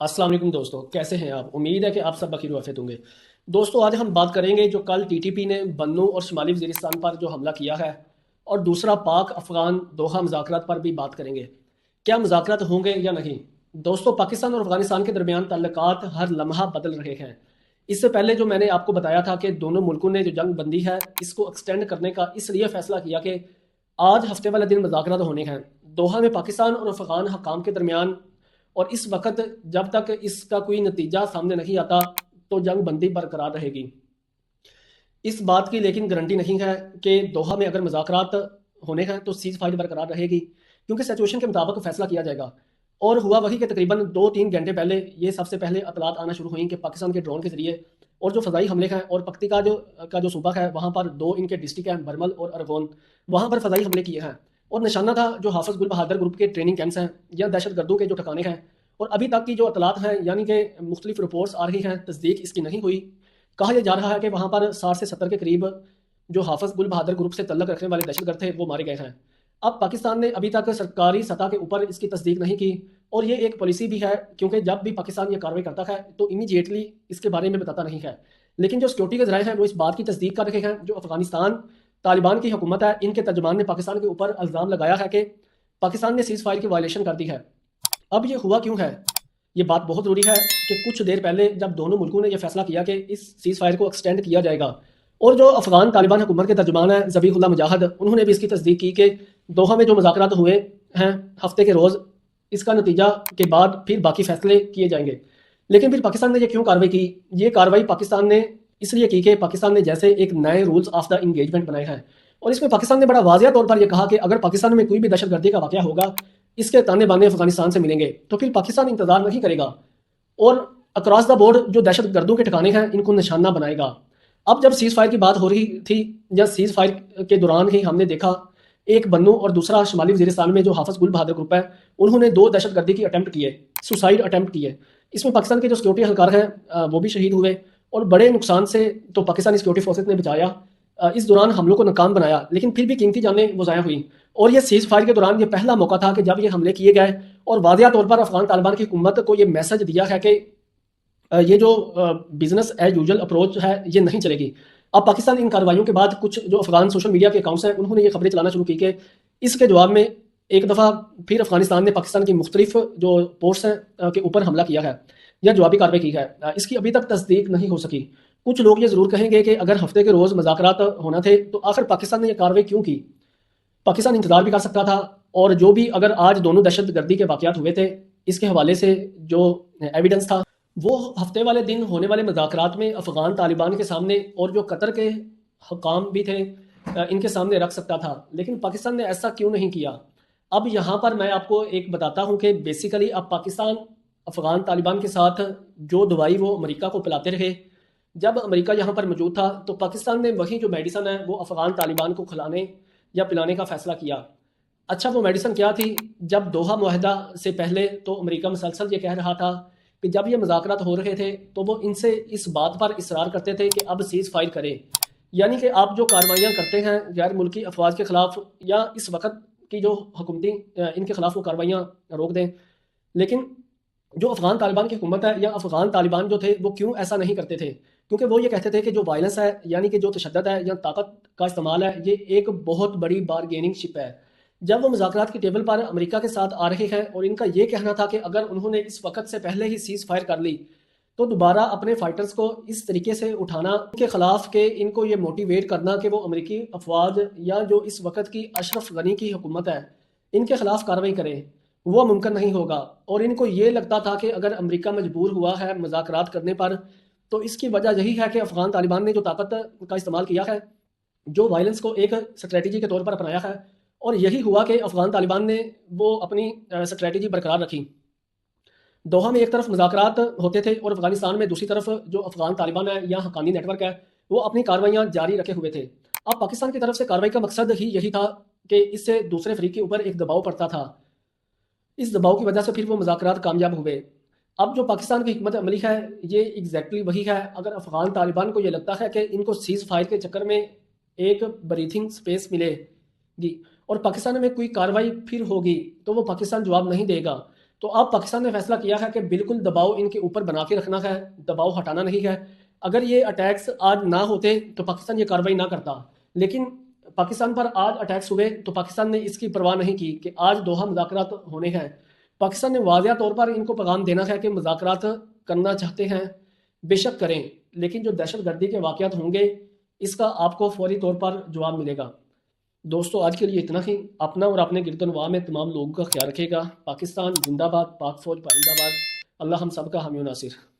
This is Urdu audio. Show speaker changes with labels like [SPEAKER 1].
[SPEAKER 1] السلام علیکم دوستو، کیسے ہیں آپ؟ امید ہے کہ آپ سب بخیر و عافیت ہوں گے۔ دوستو آج ہم بات کریں گے جو کل ٹی ٹی پی نے بنو اور شمالی وزیرستان پر جو حملہ کیا ہے، اور دوسرا پاک افغان دوحہ مذاکرات پر بھی بات کریں گے۔ کیا مذاکرات ہوں گے یا نہیں؟ دوستو پاکستان اور افغانستان کے درمیان تعلقات ہر لمحہ بدل رہے ہیں۔ اس سے پہلے جو میں نے آپ کو بتایا تھا کہ دونوں ملکوں نے جو جنگ بندی ہے اس کو ایکسٹینڈ کرنے کا اس لیے فیصلہ کیا کہ آج ہفتے والے دن مذاکرات ہونے ہیں دوحہ میں پاکستان اور افغان حکام کے درمیان، اور اس وقت جب تک اس کا کوئی نتیجہ سامنے نہیں آتا تو جنگ بندی برقرار رہے گی۔ اس بات کی لیکن گارنٹی نہیں ہے کہ دوحہ میں اگر مذاکرات ہونے ہیں تو سیز فائر برقرار رہے گی، کیونکہ سچویشن کے مطابق فیصلہ کیا جائے گا۔ اور ہوا وہی کہ تقریباً 2-3 گھنٹے پہلے یہ سب سے پہلے اطلاعات آنا شروع ہوئیں کہ پاکستان کے ڈرون کے ذریعے اور جو فضائی حملے ہیں، اور پکتی کا جو صوبہ ہے وہاں پر دو ان کے ڈسٹرکٹ ہیں، برمل اور ارغون، وہاں پر فضائی حملے کیے ہیں۔ اور نشانہ تھا جو حافظ گل بہادر گروپ کے ٹریننگ کیمپس ہیں یا دہشت گردوں کے جو ٹھکانے ہیں۔ اور ابھی تک کی جو اطلاعات ہیں، یعنی کہ مختلف رپورٹس آ رہی ہیں، تصدیق اس کی نہیں ہوئی، کہا یہ جا رہا ہے کہ وہاں پر 60 سے 70 کے قریب جو حافظ گل بہادر گروپ سے تعلق رکھنے والے دہشت گرد تھے وہ مارے گئے ہیں۔ اب پاکستان نے ابھی تک سرکاری سطح کے اوپر اس کی تصدیق نہیں کی، اور یہ ایک پالیسی بھی ہے، کیونکہ جب بھی پاکستان یہ کارروائی کرتا ہے تو امیڈیٹلی اس کے بارے میں بتاتا نہیں ہے۔ لیکن جو سیکورٹی کے ذرائع ہیں وہ اس بات کی تصدیق کر رہے ہیں، جو افغانستان طالبان کی حکومت ہے ان کے ترجمان نے پاکستان کے اوپر الزام لگایا ہے کہ پاکستان نے سیز فائر کی وائلیشن کر دی ہے۔ اب یہ ہوا کیوں ہے؟ یہ بات بہت ضروری ہے کہ کچھ دیر پہلے جب دونوں ملکوں نے یہ فیصلہ کیا کہ اس سیز فائر کو ایکسٹینڈ کیا جائے گا، اور جو افغان طالبان حکومت کے ترجمان ہیں ذبیح اللہ مجاہد، انہوں نے بھی اس کی تصدیق کی کہ دوحہ میں جو مذاکرات ہوئے ہیں ہفتے کے روز، اس کا نتیجہ کے بعد پھر باقی فیصلے کیے جائیں گے۔ لیکن پھر پاکستان نے یہ کیوں کارروائی کی؟ یہ کارروائی پاکستان نے اس لیے کی کہ پاکستان نے جیسے ایک نئے رولز آف دا انگیجمنٹ بنائے ہیں، اور اس میں پاکستان نے بڑا واضح طور پر یہ کہا کہ اگر پاکستان میں کوئی بھی دہشت گردی کا واقعہ ہوگا، اس کے تانے بانے افغانستان سے ملیں گے، تو پھر پاکستان انتظار نہیں کرے گا اور اکراس دا بورڈ جو دہشت گردوں کے ٹھکانے ہیں ان کو نشانہ بنائے گا۔ اب جب سیز فائر کی بات ہو رہی تھی، یا سیز فائر کے دوران ہی ہم نے دیکھا ایک بنو اور دوسرا شمالی وزیرستان میں جو حافظ گل بہادر گروپ ہے، انہوں نے 2 دہشت گردی کی اٹیمپٹ کیے، سوسائڈ اٹیمپٹ کیے۔ اس میں پاکستان کے جو سیکورٹی اہلکار ہیں وہ بھی شہید ہوئے، اور بڑے نقصان سے تو پاکستانی سیکورٹی فورسز نے بچایا، اس دوران حملوں کو ناکام بنایا، لیکن پھر بھی قیمتی جانیں وہ ضائع ہوئیں۔ اور یہ سیز فائر کے دوران یہ پہلا موقع تھا کہ جب یہ حملے کیے گئے اور واضح طور پر افغان طالبان کی حکومت کو یہ میسج دیا ہے کہ یہ جو بزنس ایز یوزول اپروچ ہے یہ نہیں چلے گی۔ اب پاکستان ان کارروائیوں کے بعد کچھ جو افغان سوشل میڈیا کے اکاؤنٹس ہیں انہوں نے یہ خبریں چلانا شروع کی کہ اس کے جواب میں ایک دفعہ پھر افغانستان نے پاکستان کی مختلف جو پورٹس ہیں کے اوپر حملہ کیا ہے یا جوابی کارروائی کی ہے۔ اس کی ابھی تک تصدیق نہیں ہو سکی۔ کچھ لوگ یہ ضرور کہیں گے کہ اگر ہفتے کے روز مذاکرات ہونا تھے تو آخر پاکستان نے یہ کارروائی کیوں کی؟ پاکستان انتظار بھی کر سکتا تھا، اور جو بھی اگر آج دونوں دہشت گردی کے واقعات ہوئے تھے اس کے حوالے سے جو ایویڈنس تھا وہ ہفتے والے دن ہونے والے مذاکرات میں افغان طالبان کے سامنے اور جو قطر کے حکام بھی تھے ان کے سامنے رکھ سکتا تھا، لیکن پاکستان نے ایسا کیوں نہیں کیا؟ اب یہاں پر میں آپ کو ایک بتاتا ہوں کہ بیسیکلی اب پاکستان افغان طالبان کے ساتھ جو دوائی وہ امریکہ کو پلاتے رہے، جب امریکہ یہاں پر موجود تھا تو پاکستان نے وہی جو میڈیسن ہے وہ افغان طالبان کو کھلانے یا پلانے کا فیصلہ کیا۔ اچھا وہ میڈیسن کیا تھی؟ جب دوحہ معاہدہ سے پہلے تو امریکہ مسلسل یہ کہہ رہا تھا کہ جب یہ مذاکرات ہو رہے تھے تو وہ ان سے اس بات پر اصرار کرتے تھے کہ اب سیز فائر کرے، یعنی کہ آپ جو کارروائیاں کرتے ہیں غیر ملکی افواج کے خلاف یا اس وقت کی جو حکومتی ان کے خلاف وہ کارروائیاں روک دیں۔ لیکن جو افغان طالبان کی حکومت ہے یا افغان طالبان جو تھے وہ کیوں ایسا نہیں کرتے تھے؟ کیونکہ وہ یہ کہتے تھے کہ جو وائلنس ہے، یعنی کہ جو تشدد ہے یا طاقت کا استعمال ہے، یہ ایک بہت بڑی بارگیننگ شپ ہے۔ جب وہ مذاکرات کی ٹیبل پر امریکہ کے ساتھ آ رہے ہیں اور ان کا یہ کہنا تھا کہ اگر انہوں نے اس وقت سے پہلے ہی سیز فائر کر لی تو دوبارہ اپنے فائٹرز کو اس طریقے سے اٹھانا ان کے خلاف کہ ان کو یہ موٹیویٹ کرنا کہ وہ امریکی افواج یا جو اس وقت کی اشرف غنی کی حکومت ہے ان کے خلاف کارروائی کریں، وہ ممکن نہیں ہوگا۔ اور ان کو یہ لگتا تھا کہ اگر امریکہ مجبور ہوا ہے مذاکرات کرنے پر تو اس کی وجہ یہی ہے کہ افغان طالبان نے جو طاقت کا استعمال کیا ہے، جو وائلنس کو ایک اسٹریٹجی کے طور پر اپنایا ہے، اور یہی ہوا کہ افغان طالبان نے وہ اپنی اسٹریٹجی برقرار رکھی۔ دوحہ میں ایک طرف مذاکرات ہوتے تھے اور افغانستان میں دوسری طرف جو افغان طالبان ہے یا حقانی نیٹ ورک ہے وہ اپنی کارروائیاں جاری رکھے ہوئے تھے۔ اب پاکستان کی طرف سے کارروائی کا مقصد ہی یہی تھا کہ اس سے دوسرے فریق کے اوپر ایک دباؤ پڑتا تھا، اس دباؤ کی وجہ سے پھر وہ مذاکرات کامیاب ہوئے۔ اب جو پاکستان کی حکمت عملی ہے یہ ایگزیکٹلی وہی ہے۔ اگر افغان طالبان کو یہ لگتا ہے کہ ان کو سیز فائر کے چکر میں ایک بریتھنگ سپیس ملے گی اور پاکستان میں کوئی کارروائی پھر ہوگی تو وہ پاکستان جواب نہیں دے گا، تو اب پاکستان نے فیصلہ کیا ہے کہ بالکل دباؤ ان کے اوپر بنا کے رکھنا ہے، دباؤ ہٹانا نہیں ہے۔ اگر یہ اٹیکس آج نہ ہوتے تو پاکستان یہ کارروائی نہ کرتا، لیکن پاکستان پر آج اٹیکس ہوئے تو پاکستان نے اس کی پرواہ نہیں کی کہ آج دوحہ مذاکرات ہونے ہیں۔ پاکستان نے واضح طور پر ان کو پیغام دینا ہے کہ مذاکرات کرنا چاہتے ہیں بے شک کریں، لیکن جو دہشت گردی کے واقعات ہوں گے اس کا آپ کو فوری طور پر جواب ملے گا۔ دوستو آج کے لیے اتنا ہی۔ اپنا اور اپنے گرد و نواح میں تمام لوگوں کا خیال رکھے گا۔ پاکستان زندہ باد، پاک فوج پائندہ باد۔ اللہ ہم سب کا حامی و ناصر۔